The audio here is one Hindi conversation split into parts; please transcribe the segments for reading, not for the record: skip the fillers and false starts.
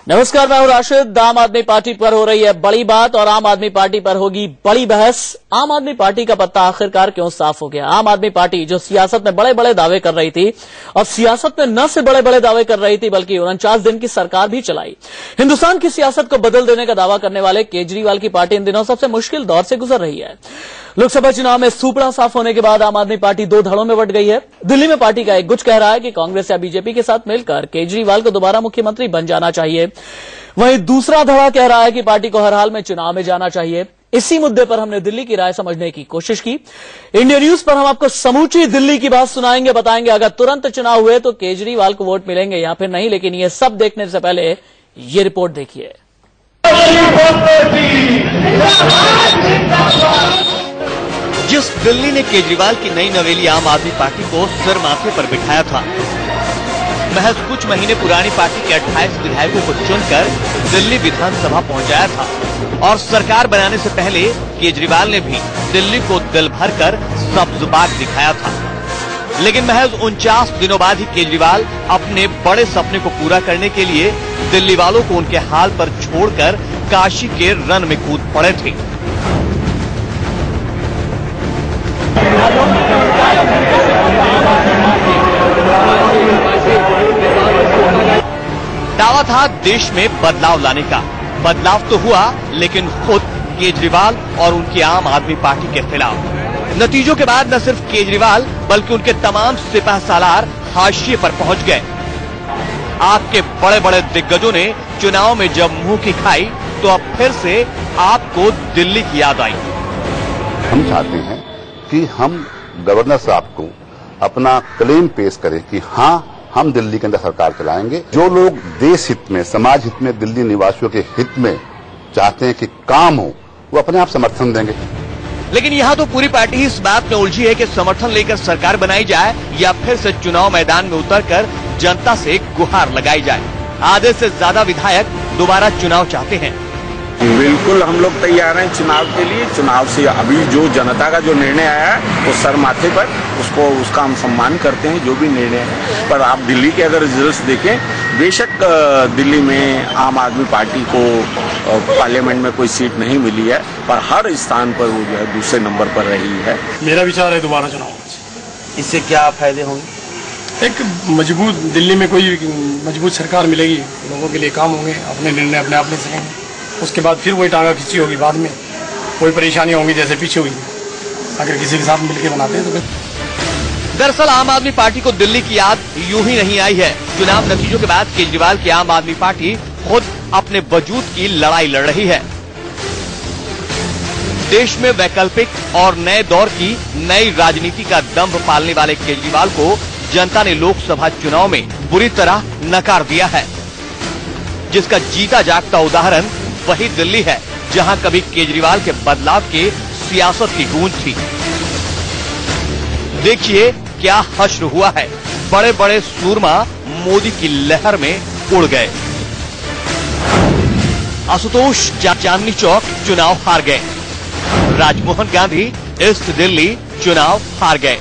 नमस्कार, मैं हूं राशिद। आम आदमी पार्टी पर हो रही है बड़ी बात और आम आदमी पार्टी पर होगी बड़ी बहस। आम आदमी पार्टी का पत्ता आखिरकार क्यों साफ हो गया? आम आदमी पार्टी जो सियासत में बड़े बड़े दावे कर रही थी, अब सियासत में न से बड़े बड़े दावे कर रही थी बल्कि 49 दिन की सरकार भी चलाई। हिंदुस्तान की सियासत को बदल देने का दावा करने वाले केजरीवाल की पार्टी इन दिनों सबसे मुश्किल दौर से गुजर रही है। लोकसभा चुनाव में सूपड़ा साफ होने के बाद आम आदमी पार्टी दो धड़ों में बंट गई है। दिल्ली में पार्टी का एक गुट कह रहा है कि कांग्रेस या बीजेपी के साथ मिलकर केजरीवाल को दोबारा मुख्यमंत्री बन जाना चाहिए, वहीं दूसरा धड़ा कह रहा है कि पार्टी को हर हाल में चुनाव में जाना चाहिए। इसी मुद्दे पर हमने दिल्ली की राय समझने की कोशिश की। इंडिया न्यूज पर हम आपको समूची दिल्ली की बात सुनाएंगे, बताएंगे अगर तुरंत चुनाव हुए तो केजरीवाल को वोट मिलेंगे या फिर नहीं। लेकिन ये सब देखने से पहले ये रिपोर्ट देखिए। जिस दिल्ली ने केजरीवाल की नई नवेली आम आदमी पार्टी को सिर माथे पर बिठाया था, महज कुछ महीने पुरानी पार्टी के 28 विधायकों को चुनकर दिल्ली विधानसभा पहुंचाया था और सरकार बनाने से पहले केजरीवाल ने भी दिल्ली को दिल भरकर सब्ज बाग दिखाया था। लेकिन महज 49 दिनों बाद ही केजरीवाल अपने बड़े सपने को पूरा करने के लिए दिल्ली वालों को उनके हाल पर छोड़कर काशी के रन में कूद पड़े थे। दावा था देश में बदलाव लाने का। बदलाव तो हुआ, लेकिन खुद केजरीवाल और उनकी आम आदमी पार्टी के खिलाफ। नतीजों के बाद न सिर्फ केजरीवाल बल्कि उनके तमाम सिपह सालार हाशिए पर पहुंच गए। आपके बड़े बड़े दिग्गजों ने चुनाव में जब मुंह की खाई तो अब फिर से आपको दिल्ली की याद आई। हम चाहते हैं कि हम गवर्नर साहब को अपना क्लेम पेश करें कि हाँ, हम दिल्ली के अंदर सरकार चलाएंगे। जो लोग देश हित में, समाज हित में, दिल्ली निवासियों के हित में चाहते हैं कि काम हो, वो अपने आप समर्थन देंगे। लेकिन यहाँ तो पूरी पार्टी ही इस बात में उलझी है कि समर्थन लेकर सरकार बनाई जाए या फिर से चुनाव मैदान में उतरकर जनता से गुहार लगाई जाए। आधे से ज्यादा विधायक दोबारा चुनाव चाहते हैं। बिल्कुल हम लोग तैयार हैं चुनाव के लिए। चुनाव से अभी जो जनता का जो निर्णय आया है वो सर माथे पर, उसका हम सम्मान करते हैं, जो भी निर्णय है। पर आप दिल्ली के अगर रिजल्ट्स देखें, बेशक दिल्ली में आम आदमी पार्टी को पार्लियामेंट में कोई सीट नहीं मिली है, पर हर स्थान पर वो जो है दूसरे नंबर पर रही है। मेरा विचार है दोबारा चुनाव। इससे क्या फायदे होंगे? एक मजबूत दिल्ली में कोई मजबूत सरकार मिलेगी, लोगों के लिए काम होंगे, अपने निर्णय अपने आप ले सकेंगे। उसके बाद फिर वही टांगा खींची होगी, बाद में कोई परेशानी होंगी जैसे पीछे हुई, अगर किसी के साथ मिलकर बनाते हैं तो फिर। दरअसल आम आदमी पार्टी को दिल्ली की याद यूं ही नहीं आई है। चुनाव नतीजों के बाद केजरीवाल की आम आदमी पार्टी खुद अपने वजूद की लड़ाई लड़ रही है। देश में वैकल्पिक और नए दौर की नई राजनीति का दंभ पालने वाले केजरीवाल को जनता ने लोकसभा चुनाव में बुरी तरह नकार दिया है, जिसका जीता जागता उदाहरण वही दिल्ली है जहां कभी केजरीवाल के बदलाव के सियासत की गूंज थी। देखिए क्या हश्र हुआ है। बड़े बड़े सूरमा मोदी की लहर में उड़ गए। आशुतोष चांदनी चौक चुनाव हार गए। राजमोहन गांधी ईस्ट दिल्ली चुनाव हार गए।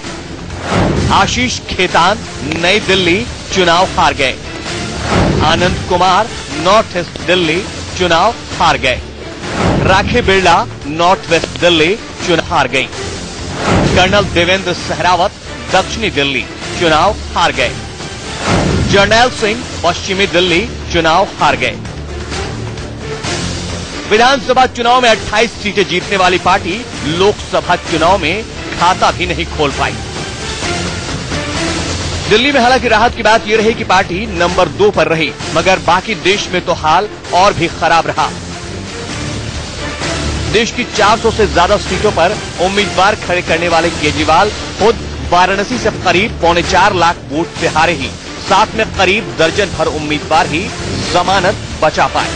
आशीष खेतान नई दिल्ली चुनाव हार गए। आनंद कुमार नॉर्थ ईस्ट दिल्ली चुनाव हार गए। राखी बिरला नॉर्थ वेस्ट दिल्ली चुनाव हार गई। कर्नल देवेंद्र सहरावत दक्षिणी दिल्ली चुनाव हार गए। जर्नैल सिंह पश्चिमी दिल्ली चुनाव हार गए। विधानसभा चुनाव में 28 सीटें जीतने वाली पार्टी लोकसभा चुनाव में खाता भी नहीं खोल पाई। दिल्ली में हालांकि राहत की बात यह रही कि पार्टी नंबर 2 पर रही, मगर बाकी देश में तो हाल और भी खराब रहा। देश की 400 से ज्यादा सीटों पर उम्मीदवार खड़े करने वाले केजरीवाल खुद वाराणसी से करीब 4.25 लाख वोट से हारे ही, साथ में करीब दर्जन भर उम्मीदवार ही जमानत बचा पाए।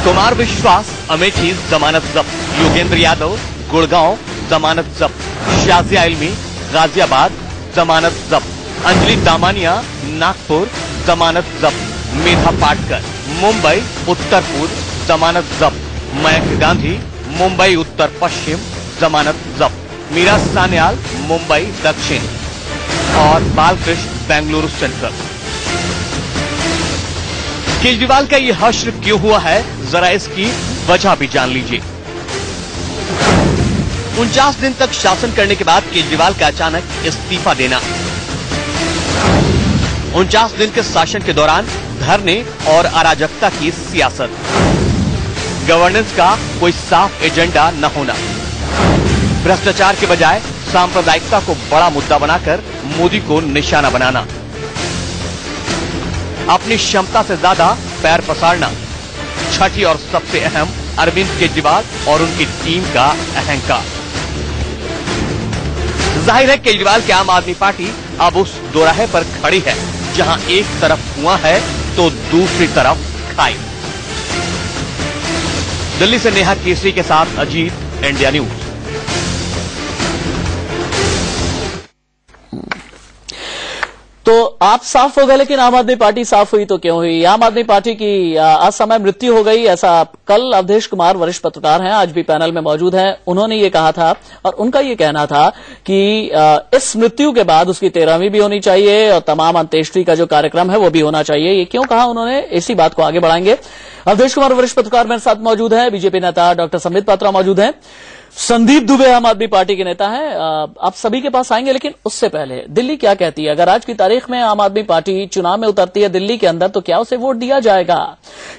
कुमार विश्वास अमेठी जमानत जब्त, योगेंद्र यादव गुड़गांव जमानत जब्त, शाजिया इल्मी गाजियाबाद जमानत जब्त, अंजलि दामानिया नागपुर जमानत जब्त, मेधा पाटकर मुंबई उत्तर पूर्व जमानत जब्त, मयंक गांधी मुंबई उत्तर पश्चिम जमानत जब्त, मीरा सान्याल मुंबई दक्षिण और बालकृष्ण बेंगलुरु सेंट्रल। केजरीवाल का ये हश्र क्यों हुआ है, जरा इसकी वजह भी जान लीजिए। 49 दिन तक शासन करने के बाद केजरीवाल का अचानक इस्तीफा देना। 49 दिन के शासन के दौरान धरने और अराजकता की सियासत, गवर्नेंस का कोई साफ एजेंडा न होना, भ्रष्टाचार के बजाय सांप्रदायिकता को बड़ा मुद्दा बनाकर मोदी को निशाना बनाना, अपनी क्षमता से ज्यादा पैर पसारना, छठी और सबसे अहम अरविंद केजरीवाल और उनकी टीम का अहंकार। जाहिर है केजरीवाल की आम आदमी पार्टी अब उस दोराहे पर खड़ी है जहां एक तरफ कुआं है तो दूसरी तरफ खाई। दिल्ली से नेहा केसरी के साथ अजीत, इंडिया न्यूज। तो आप साफ हो गए, लेकिन आम आदमी पार्टी साफ हुई तो क्यों हुई? आम आदमी पार्टी की असमय मृत्यु हो गई, ऐसा कल अवधेश कुमार वरिष्ठ पत्रकार हैं, आज भी पैनल में मौजूद हैं, उन्होंने ये कहा था और उनका ये कहना था कि इस मृत्यु के बाद उसकी 13वीं भी होनी चाहिए और तमाम अंत्येष्टि का जो कार्यक्रम है वो भी होना चाहिए। ये क्यों कहा उन्होंने, इसी बात को आगे बढ़ाएंगे। अवधेश कुमार वरिष्ठ पत्रकार मेरे साथ मौजूद है, बीजेपी नेता डॉक्टर संबित पात्रा मौजूद हैं, संदीप दुबे आम आदमी पार्टी के नेता हैं। आप सभी के पास आएंगे, लेकिन उससे पहले दिल्ली क्या कहती है? अगर आज की तारीख में आम आदमी पार्टी चुनाव में उतरती है दिल्ली के अंदर, तो क्या उसे वोट दिया जाएगा?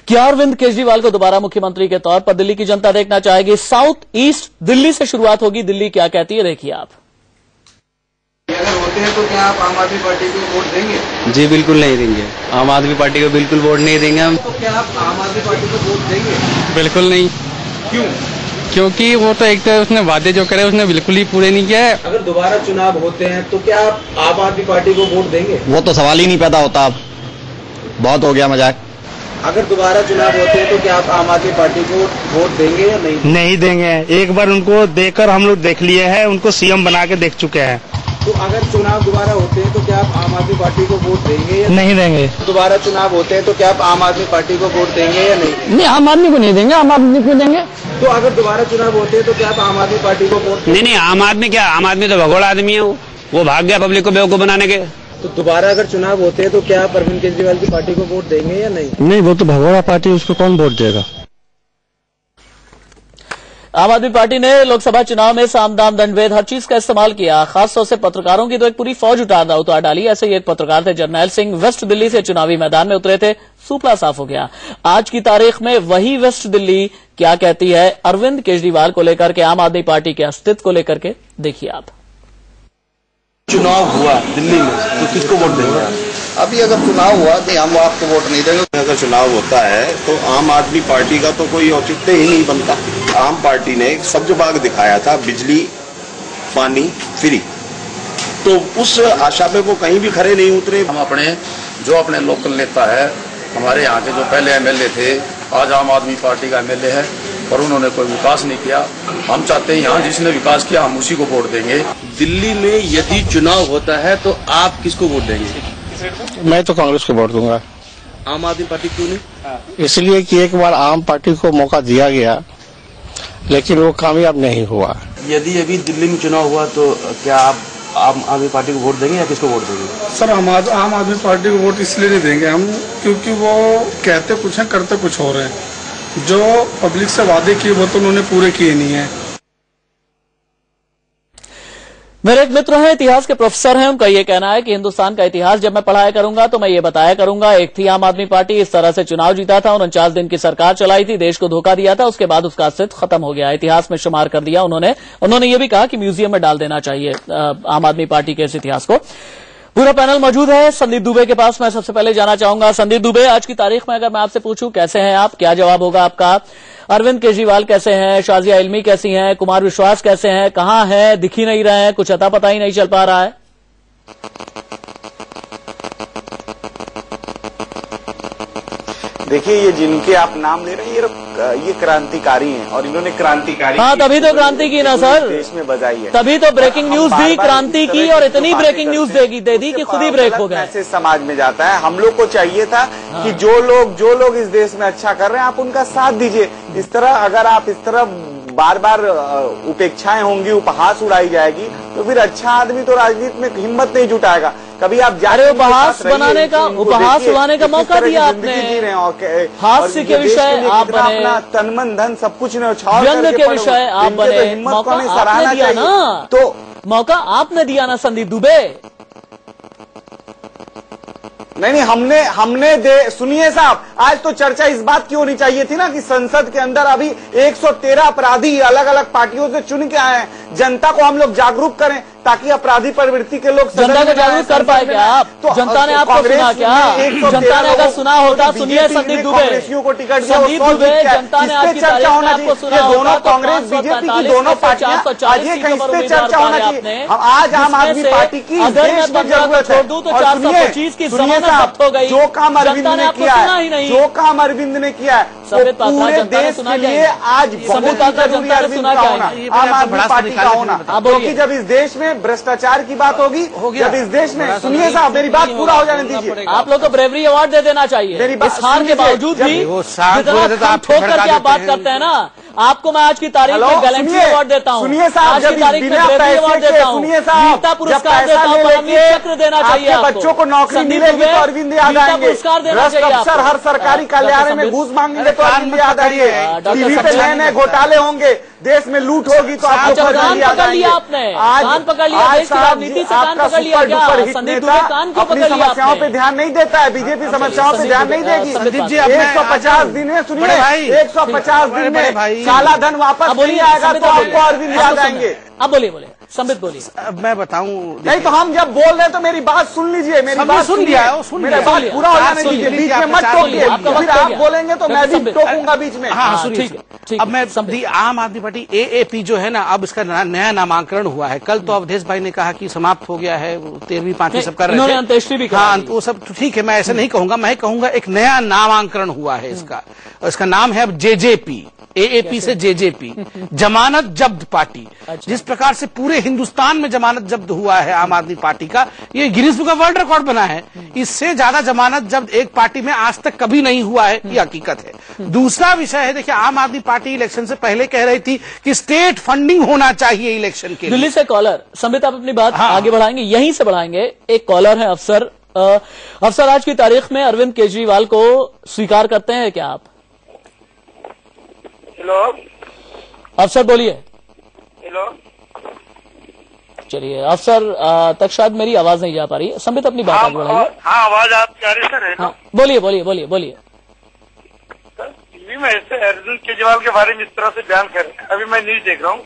क्या अरविंद केजरीवाल को दोबारा मुख्यमंत्री के तौर पर दिल्ली की जनता देखना चाहेगी? साउथ ईस्ट दिल्ली से शुरुआत होगी, दिल्ली क्या कहती है, देखिए आप। अगर होते हैं तो क्या आप आम आदमी पार्टी को वोट देंगे? जी बिल्कुल नहीं देंगे, आम आदमी पार्टी को बिल्कुल वोट नहीं देंगे हम। तो क्या आप आम आदमी पार्टी को वोट देंगे? बिल्कुल नहीं। क्यों? क्योंकि वो तो एक तरह उसने वादे जो करे उसने बिल्कुल ही पूरे नहीं किया है। अगर दोबारा चुनाव होते हैं तो क्या आप आम आदमी पार्टी को वोट देंगे? वो तो सवाल ही नहीं पैदा होता, अब बहुत हो गया मजाक। अगर दोबारा चुनाव होते हैं तो क्या आप आम आदमी पार्टी को वोट देंगे या नहीं? नहीं देंगे, एक बार उनको देखकर हम लोग देख लिए हैं, उनको सीएम बना के देख चुके हैं। तो अगर चुनाव दोबारा होते हैं तो क्या आप आम आदमी पार्टी को वोट देंगे या नहीं देंगे? दोबारा चुनाव होते हैं तो क्या आप आम आदमी पार्टी को वोट देंगे या नहीं? नहीं, आम आदमी को नहीं देंगे, आम आदमी को देंगे। तो अगर दोबारा चुनाव होते हैं तो क्या आप आम आदमी पार्टी को वोट? नहीं, आम आदमी क्या, आम आदमी तो भगोड़ा आदमी है, वो भाग गया पब्लिक को बेवकूफ बनाने के। तो दोबारा अगर चुनाव होते हैं तो क्या आप अरविंद केजरीवाल की पार्टी को वोट देंगे या नहीं? नहीं, वो तो भगोड़ा पार्टी, उसको कौन वोट देगा? आम आदमी पार्टी ने लोकसभा चुनाव में साम दाम दंडभेद हर चीज का इस्तेमाल किया, खासतौर से पत्रकारों की तो एक पूरी फौज उतार डाली। ऐसे ही एक पत्रकार थे जर्नैल सिंह, वेस्ट दिल्ली से चुनावी मैदान में उतरे थे, सूपला साफ हो गया। आज की तारीख में वही वेस्ट दिल्ली क्या कहती है अरविंद केजरीवाल को लेकर के, आम आदमी पार्टी के अस्तित्व को लेकर के, देखिए आप। चुनाव हुआ दिल्ली में तो किसको वोट देंगे? अभी अगर चुनाव हुआ तो हम आपको वोट नहीं देंगे। अगर चुनाव होता है तो आम आदमी पार्टी का तो कोई औचित्य ही नहीं बनता। आम पार्टी ने सब जो भाग दिखाया था, बिजली पानी फ्री, तो उस आशा पे वो कहीं भी खड़े नहीं उतरे। हम अपने लोकल नेता है, हमारे यहाँ के जो पहले एमएलए थे, आज आम आदमी पार्टी का एमएलए है, और उन्होंने कोई विकास नहीं किया। हम चाहते हैं यहाँ जिसने विकास किया हम उसी को वोट देंगे। दिल्ली में यदि चुनाव होता है तो आप किसको वोट देंगे? मैं तो कांग्रेस को वोट दूंगा। आम आदमी पार्टी क्यों नहीं? इसलिए कि एक बार आम पार्टी को मौका दिया गया लेकिन वो कामयाब नहीं हुआ। यदि अभी दिल्ली में चुनाव हुआ तो क्या आप आम आदमी पार्टी को वोट देंगे या किसको वोट देंगे? सर, हम आम आदमी पार्टी को वोट इसलिए नहीं देंगे हम, क्योंकि वो कहते कुछ है करते कुछ और है। जो पब्लिक से वादे किए वो तो उन्होंने पूरे किए नहीं है। मेरे एक मित्र हैं, इतिहास के प्रोफेसर हैं, उनका ये कहना है कि हिंदुस्तान का इतिहास जब मैं पढ़ाया करूंगा तो मैं ये बताया करूंगा, एक थी आम आदमी पार्टी, इस तरह से चुनाव जीता था, 49 दिन की सरकार चलाई थी, देश को धोखा दिया था, उसके बाद उसका अस्तित्व खत्म हो गया, इतिहास में शुमार कर दिया उन्होंने ये भी कहा कि म्यूजियम में डाल देना चाहिए आम आदमी पार्टी के इस इतिहास को। पूरा पैनल मौजूद है संदीप दुबे के पास। मैं सबसे पहले जाना चाहूंगा संदीप दुबे, आज की तारीख में अगर मैं आपसे पूछूं कैसे हैं आप, क्या जवाब होगा आपका? अरविंद केजरीवाल कैसे हैं? शाजिया इल्मी कैसी हैं? कुमार विश्वास कैसे हैं? कहां हैं? दिख ही नहीं रहे हैं, कुछ अता पता ही नहीं चल पा रहा है। देखिए, ये जिनके आप नाम ले रहे हैं ये क्रांतिकारी हैं और इन्होंने क्रांतिकारी, हाँ तभी तो क्रांति की ना सर, देश में बजाई है, तभी तो ब्रेकिंग न्यूज दी क्रांति की, और इतनी ब्रेकिंग न्यूज दे दी कि खुद ही ब्रेक हो गया। मैसेज समाज में जाता है। हम लोग को चाहिए था कि जो लोग इस देश में अच्छा कर रहे हैं आप उनका साथ दीजिए। इस तरह अगर आप इस तरह बार बार उपेक्षाएं होंगी, उपहास उड़ाई जाएगी, तो फिर अच्छा आदमी तो राजनीति में हिम्मत नहीं जुटाएगा। कभी आप अरे उपहास बनाने का, उपहास उड़ाने का मौका दिया आपने। हास्य के विषय आप बने, अपना तन मन धन सब कुछ व्यंग के विषय आप बने, मौका आपने दिया ना, तो मौका आपने दिया ना संदीप दुबे। नहीं, हमने सुनिए साहब, आज तो चर्चा इस बात की होनी चाहिए थी ना कि संसद के अंदर अभी 113 अपराधी अलग अलग पार्टियों से चुन के आए हैं। जनता को हम लोग जागरूक करें ताकि अपराधी प्रवृत्ति के लोग जनता को जागरूक कर पाए क्या आप? तो जनता ने आपको सुना क्या? जनता ने अगर सुना होता, सुनिए संदीप दुबे, को टिकट दिया, संदीप दुबे, जनता ने आपकी तारीफ में आपको सुना होगा, दोनों कांग्रेस बीजेपी की दोनों पार्टियां, आज ये कहीं पे चर्चा होना चाहिए। आज आम आदमी पार्टी की अगर मैं 15 को छोड़ दूं तो 425 की जमानत जब्त हो गई। जो काम अरविंद ने किया है, जो काम अरविंद ने किया है, पूरे देश के लिए आज बहुत जरूरी अरविंद का होना, आम आदमी पार्टी का होना, क्योंकि जब इस देश में भ्रष्टाचार की बात होगी, जब इस देश में, सुनिए साहब मेरी बात पूरा हो जाने दीजिए। आप लोग को ब्रेवरी अवार्ड दे देना चाहिए। इस हार के बावजूद भी जितना ठोक करके आप बात करते हैं ना, आपको मैं आज की तारीख में गैलेंट्री अवार्ड देता हूँ, सुनिए साहब, आज की तारीख में ब्रेवरी अवार्ड देता हूँ, वीरता पुरस्कार देता हूँ, परमवीर चक्र देना चाहिए आपको। बच्चों को नौकरी मिलेगी तो अरविंद याद आएंगे, अफसर हर सरकारी कार्यालय में घूस मांगेंगे तो अरविंद याद आएंगे, टीवी पे नए नए घोटाले होंगे, देश में लूट होगी तो आपको कान पकड़ लिया आपने, कान पकड़ लिया, देश की राजनीति से कान पकड़ लिया क्या? संदीप दुबे कान क्यों पकड़ लिया? समस्याओं पे ध्यान नहीं देता है, बीजेपी समस्याओं पे ध्यान नहीं देगी। संदीप जी 150 दिन में, सुनिए 150 दिन में काला धन वापस नहीं आएगा तो आपको अरविंद याद आएंगे। अब बोलिए संबित बोलिए। मैं बताऊं नहीं तो हम जब बोल रहे हैं तो मेरी बात सुन लीजिए, मेरी बात सुन लिया, मेरा बात पूरा हो जाने दीजिए, बीच में मत टोकिए, फिर आप बोलेंगे तो मैं भी टोकूंगा बीच में। हाँ सुनिए, अब मैं आम आदमी पार्टी AAP जो है ना, अब इसका नया नामांकन हुआ है। कल तो अवधेश भाई ने कहा कि समाप्त हो गया है, 13वीं 5वीं सब कर रहे थे, अंत्येष्टि भी। हाँ वो सब ठीक है, मैं ऐसे नहीं कहूंगा, मैं कहूंगा एक नया नामांकन हुआ है इसका, इसका नाम है अब JJP, AAP से JJP, जमानत जब्त पार्टी। जिस प्रकार से पूरे हिंदुस्तान में जमानत जब्त हुआ है आम आदमी पार्टी का, ये Guinness book of world record बना है। इससे ज्यादा जमानत जब्त एक पार्टी में आज तक कभी नहीं हुआ है, ये हकीकत है। दूसरा विषय है, देखिए आम आदमी पार्टी इलेक्शन से पहले कह रही थी कि स्टेट फंडिंग होना चाहिए इलेक्शन के लिए। दिल्ली से कॉलर, संबित आप अपनी बात आगे बढ़ाएंगे, यहीं से बढ़ाएंगे। एक कॉलर है अफसर। अफसर, आज की तारीख में अरविंद केजरीवाल को स्वीकार करते हैं क्या आप? हेलो अफसर बोलिए। हेलो चलिए अफसर तक शायद मेरी आवाज नहीं जा पा रही है। संबित अपनी बात आगे बढ़ाइए। हाँ आवाज आपकी आ रही सर है ना? बोलिए बोलिए बोलिए बोलिए। सर टीवी में ऐसे अरविंद केजरीवाल के बारे में इस तरह से बयान कर रहे हैं, अभी मैं न्यूज देख रहा हूँ,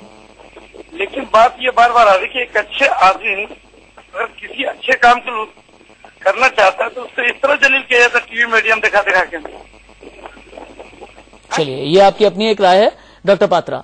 लेकिन बात ये बार बार आ रही कि एक अच्छे आदमी अगर किसी अच्छे काम को करना चाहता है तो उससे इस तरह जलील किया जाता है टीवी मीडियम दिखा के। चलिए ये आपकी अपनी एक राय है। डॉक्टर पात्रा,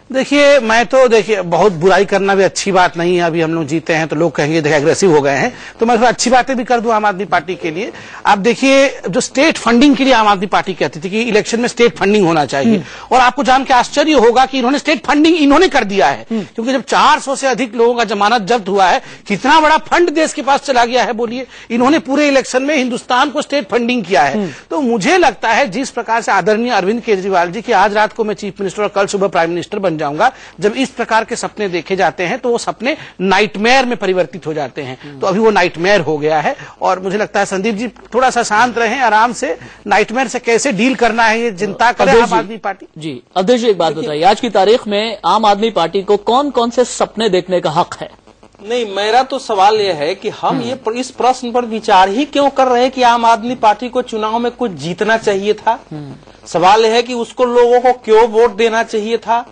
देखिए मैं तो देखिए बहुत बुराई करना भी अच्छी बात नहीं है। अभी हम लोग जीते हैं तो लोग कहेंगे देखिए एग्रेसिव हो गए हैं, तो मैं अच्छी बातें भी कर दूं आम आदमी पार्टी के लिए। आप देखिए जो स्टेट फंडिंग के लिए आम आदमी पार्टी कहती थी कि इलेक्शन में स्टेट फंडिंग होना चाहिए, और आपको जान के आश्चर्य होगा कि इन्होंने स्टेट फंडिंग इन्होंने कर दिया है, क्योंकि जब 400 से अधिक लोगों का जमानत जब्त हुआ है, कितना बड़ा फंड देश के पास चला गया है बोलिए। इन्होंने पूरे इलेक्शन में हिंदुस्तान को स्टेट फंडिंग किया है। तो मुझे लगता है जिस प्रकार से आदरणीय अरविंद केजरीवाल जी की आज रात को मैं चीफ मिनिस्टर और कल सुबह प्राइम मिनिस्टर बन जाऊंगा, जब इस प्रकार के सपने देखे जाते हैं तो वो सपने नाइटमेयर में परिवर्तित हो जाते हैं। तो अभी वो नाइटमेयर हो गया है, और मुझे लगता है संदीप जी थोड़ा सा शांत रहें, आराम से नाइटमेयर से कैसे डील करना है ये चिंता करे आम आदमी पार्टी। जी अवधेश जी एक बात बताइए, आज की तारीख में आम आदमी पार्टी को कौन कौन से सपने देखने का हक है? नहीं, मेरा तो सवाल यह है कि हम ये इस प्रश्न पर विचार ही क्यों कर रहे हैं कि आम आदमी पार्टी को चुनाव में कुछ जीतना चाहिए था। सवाल यह है कि उसको लोगों को क्यों वोट देना चाहिए था।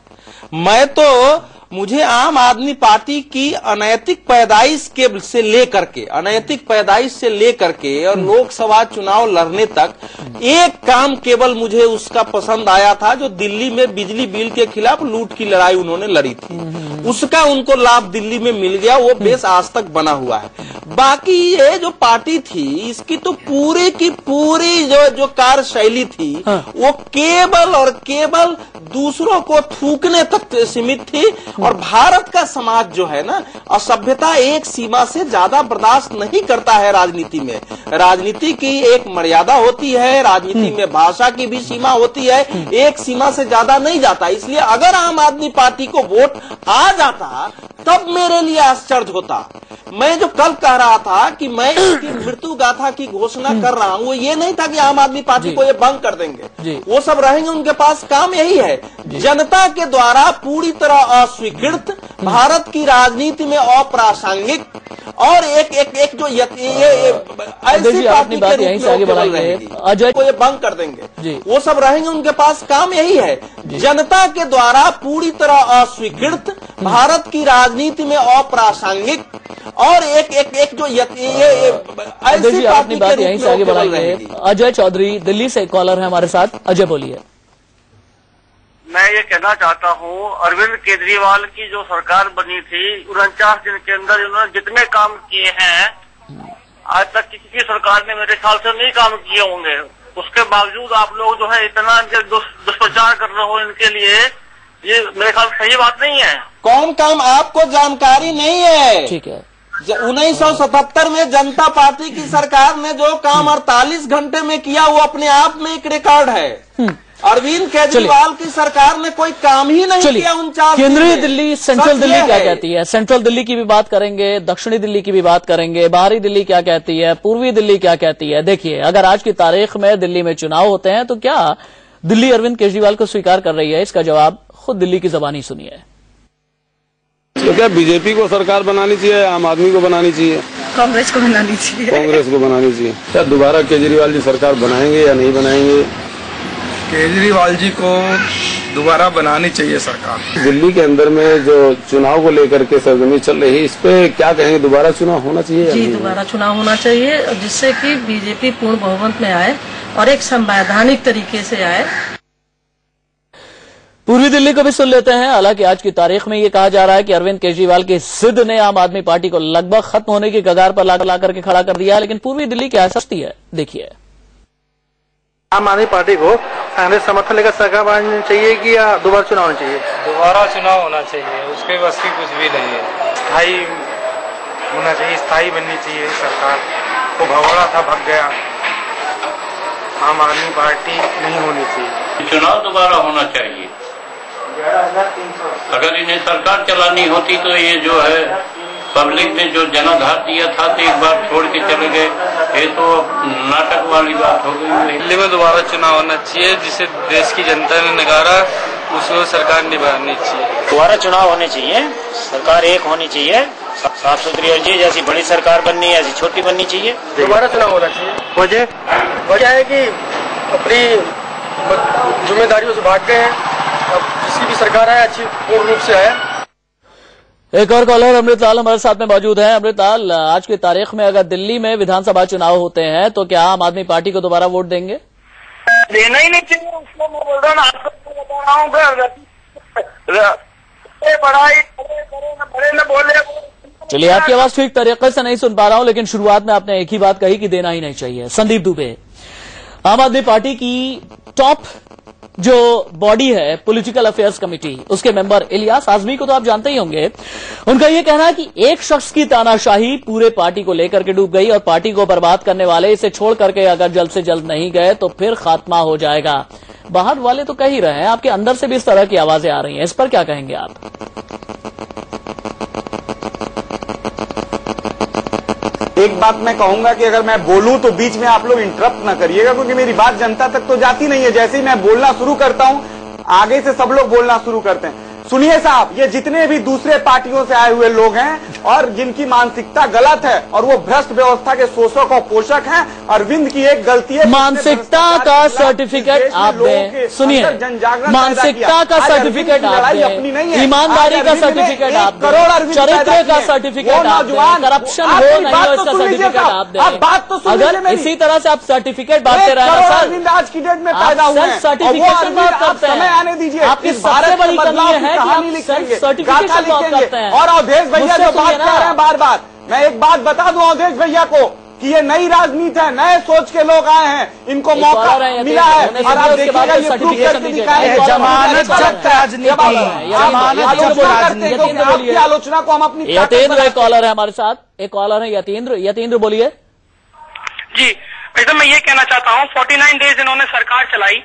मुझे आम आदमी पार्टी की अनैतिक पैदाइश से लेकर के और लोकसभा चुनाव लड़ने तक एक काम केवल मुझे उसका पसंद आया था, जो दिल्ली में बिजली बिल के खिलाफ लूट की लड़ाई उन्होंने लड़ी थी, उसका उनको लाभ दिल्ली में मिल गया, वो बेस आज तक बना हुआ है। बाकी ये जो पार्टी थी इसकी तो पूरी की पूरी जो कार्यशैली थी वो केवल और केवल दूसरों को थूकने तक सीमित थी, और भारत का समाज जो है ना, असभ्यता एक सीमा से ज्यादा बर्दाश्त नहीं करता है। राजनीति में राजनीति की एक मर्यादा होती है, राजनीति में भाषा की भी सीमा होती है, एक सीमा से ज्यादा नहीं जाता। इसलिए अगर आम आदमी पार्टी को वोट आ जाता तब मेरे लिए आश्चर्य होता। मैं जो कल कह रहा था कि मैं इसकी मृत्यु गाथा की घोषणा कर रहा हूँ, वो ये नहीं था कि आम आदमी पार्टी को ये भंग कर देंगे, वो सब रहेंगे, उनके पास काम यही है, जनता के द्वारा पूरी तरह अस्वीकृत, भारत की राजनीति में अप्रासंगिक और एक जो ऐसी पार्टी के रूप में बढ़ाएंगे, अजय को ये भंग कर देंगे, वो सब रहेंगे, उनके पास काम यही है, जनता के द्वारा पूरी तरह अस्वीकृत, भारत की राजनीति में अप्रासंगिक और एक जो ऐसी अपनी बात यहीं से आगे बढ़ाएंगे। अजय चौधरी दिल्ली से कॉलर है हमारे साथ। अजय बोलिए। मैं ये कहना चाहता हूँ, अरविंद केजरीवाल की जो सरकार बनी थी 49 दिन के अंदर इन्होंने जितने काम किए हैं आज तक किसी की सरकार ने मेरे ख्याल से नहीं काम किए होंगे। उसके बावजूद आप लोग जो है इतना दुष्प्रचार कर रहे हो इनके लिए, ये मेरे ख्याल सही बात नहीं है। कौन काम आपको जानकारी नहीं है? ठीक है। 1977 में जनता पार्टी की सरकार ने जो काम 48 घंटे में किया वो अपने आप में एक रिकॉर्ड है। अरविंद केजरीवाल की सरकार ने कोई काम ही नहीं किया 49 केंद्रीय दिल्ली, सेंट्रल दिल्ली क्या कहती है? सेंट्रल दिल्ली की भी बात करेंगे, दक्षिणी दिल्ली की भी बात करेंगे, बाहरी दिल्ली क्या कहती है, पूर्वी दिल्ली क्या कहती है। देखिए, अगर आज की तारीख में दिल्ली में चुनाव होते हैं तो क्या दिल्ली अरविंद केजरीवाल को स्वीकार कर रही है? इसका जवाब खुद दिल्ली की जबानी सुनिए। तो क्या बीजेपी को सरकार बनानी चाहिए, आम आदमी को बनानी चाहिए? कांग्रेस को बनानी चाहिए। कांग्रेस को बनानी चाहिए। क्या दोबारा केजरीवाल जी सरकार बनाएंगे या नहीं बनाएंगे? केजरीवाल जी को दोबारा बनानी चाहिए सरकार। दिल्ली के अंदर में जो चुनाव को लेकर के सरगर्मी चल रही है, इस पे क्या कहेंगे? दोबारा चुनाव होना चाहिए? जी, दोबारा चुनाव होना चाहिए, जिससे कि बीजेपी पूर्ण बहुमत में आए और एक संवैधानिक तरीके से आए। पूर्वी दिल्ली को भी सुन लेते हैं। हालांकि आज की तारीख में ये कहा जा रहा है कि अरविंद केजरीवाल की जिद ने आम आदमी पार्टी को लगभग खत्म होने की कगार पर ला करके खड़ा कर दिया है, लेकिन पूर्वी दिल्ली क्या सस्ती है, देखिए। आम आदमी पार्टी को कांग्रेस समर्थन लेकर सरकार बनानी चाहिए कि या दोबारा चुनाव होना चाहिए? दोबारा चुनाव होना चाहिए, उसके बस की कुछ भी नहीं है। स्थायी होना चाहिए, स्थायी बननी चाहिए सरकार। वो भगोड़ा था, भग गया। आम आदमी पार्टी नहीं होनी चाहिए। चुनाव दोबारा होना चाहिए। अगर इन्हें सरकार चलानी होती तो ये जो है पब्लिक ने जो जनाधार दिया था तो एक बार छोड़ के चले गए, ये तो नाटक वाली बात हो गई। दिल्ली में दोबारा चुनाव होना चाहिए, जिसे देश की जनता ने नकारा उसको सरकार निभानी चाहिए। दोबारा चुनाव होने चाहिए, सरकार एक होनी चाहिए, साफ सुथरी होनी चाहिए। जैसी बड़ी सरकार बननी है ऐसी छोटी बननी चाहिए। दोबारा चुनाव होना चाहिए। वजह है कि अपनी जिम्मेदारियों से भाग गए हैं। अब जिसकी भी सरकार है अच्छी पूर्ण रूप से है। एक और कॉलर अमृतलाल हमारे साथ में मौजूद है। अमृतलाल, आज की तारीख में अगर दिल्ली में विधानसभा चुनाव होते हैं तो क्या आम आदमी पार्टी को दोबारा वोट देंगे? देना ही नहीं चाहिए, उसको मैं बोल रहा हूँ, आपको बता रहा हूँ। बड़े न बोले। चलिए, आपकी आवाज ठीक तरीके से नहीं सुन पा रहा हूं, लेकिन शुरुआत में आपने एक ही बात कही कि देना ही नहीं चाहिए। संदीप दुबे, आम आदमी पार्टी की टॉप जो बॉडी है पॉलिटिकल अफेयर्स कमेटी, उसके मेंबर इलियास आजमी को तो आप जानते ही होंगे। उनका यह कहना है कि एक शख्स की तानाशाही पूरे पार्टी को लेकर के डूब गई और पार्टी को बर्बाद करने वाले इसे छोड़ करके अगर जल्द से जल्द नहीं गए तो फिर खात्मा हो जाएगा। बाहर वाले तो कह ही रहे हैं, आपके अंदर से भी इस तरह की आवाजें आ रही हैं, इस पर क्या कहेंगे आप? एक बात मैं कहूंगा कि अगर मैं बोलूं तो बीच में आप लोग इंटरप्ट ना करिएगा, क्योंकि मेरी बात जनता तक तो जाती नहीं है। जैसे ही मैं बोलना शुरू करता हूं, आगे से सब लोग बोलना शुरू करते हैं। सुनिए साहब, ये जितने भी दूसरे पार्टियों से आए हुए लोग हैं और जिनकी मानसिकता गलत है और वो भ्रष्ट व्यवस्था के शोषक और पोषक हैं, अरविंद की एक गलती है, मानसिकता का सर्टिफिकेट आप दें। सुनिए, मानसिकता का सर्टिफिकेट आप दें, ईमानदारी का सर्टिफिकेट आप दें, चरित्र का सर्टिफिकेट आप दें, करप्शन हो नहीं हो इसका सर्टिफिकेट आप दें। अगर इसी तरह से आप सर्टिफिकेट बांटते रहे सर, आज की डेट में पैदा हुए हैं, सर्टिफिकेशन बात करते हैं, समय आने दीजिए। आपकी सबसे बड़ी कमी है कहानी लिखेंगे, गाथा लिखेंगे। और अवधेश भैया जो बात कर रहे हैं बार बार, मैं एक बात बता दूं अवधेश भैया को, कि ये नई राजनीति है, नए सोच के लोग आए हैं, इनको मौका मिला है। और आप देखिएगा ये प्रूफ करके दिखाएंगे जमानत जब्त राजनीति, आपकी आलोचना को हम अपनी यतेंद्र एक कॉलर है हमारे साथ, एक कॉलर है यतेंद्र बोलिए। जी एकदम मैं ये कहना चाहता हूँ 49 डेज इन्होंने सरकार चलाई,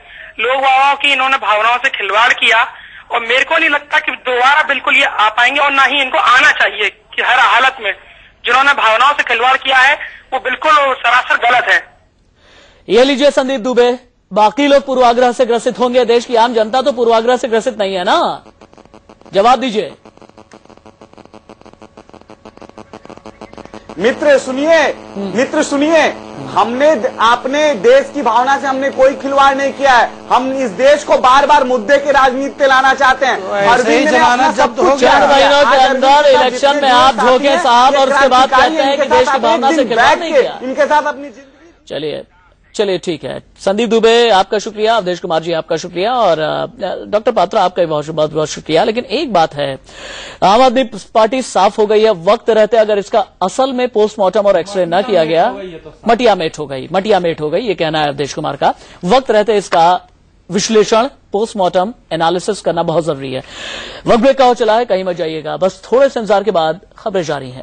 लोग वाह की इन्होंने भावनाओं से खिलवाड़ किया और मेरे को नहीं लगता कि दोबारा बिल्कुल ये आ पाएंगे और ना ही इनको आना चाहिए कि हर हालत में जिन्होंने भावनाओं से खिलवाड़ किया है वो बिल्कुल सरासर गलत है। ये लीजिए संदीप दुबे, बाकी लोग पूर्वाग्रह से ग्रसित होंगे, देश की आम जनता तो पूर्वाग्रह से ग्रसित नहीं है ना, जवाब दीजिए। मित्र सुनिए, हमने आपने देश की भावना से हमने कोई खिलवाड़ नहीं किया है। हम इस देश को बार बार मुद्दे की राजनीति पे लाना चाहते हैं। अरविंद ने अपना सब कुछ 4 महीनों के अंदर इलेक्शन में आप झोंके साहब और उसके बाद कहते हैं कि देश की भावना से खिलवाड़ नहीं किया। इनके साथ अपनी जिंदगी चलिए ठीक है। संदीप दुबे आपका शुक्रिया, अवधेश कुमार जी आपका शुक्रिया और डॉक्टर पात्रा आपका बहुत बहुत शुक्रिया। लेकिन एक बात है, आम आदमी पार्टी साफ हो गई है। वक्त रहते अगर इसका असल में पोस्टमार्टम और एक्सरे न किया गया, मटिया मेट हो गई, ये कहना है अवधेश कुमार का। वक्त रहते इसका विश्लेषण, पोस्टमार्टम एनालिसिस करना बहुत जरूरी है। वक्त ब्रेक का हो चला है, कहीं मत जाइएगा, बस थोड़े से इंतजार के बाद खबरें जारी हैं।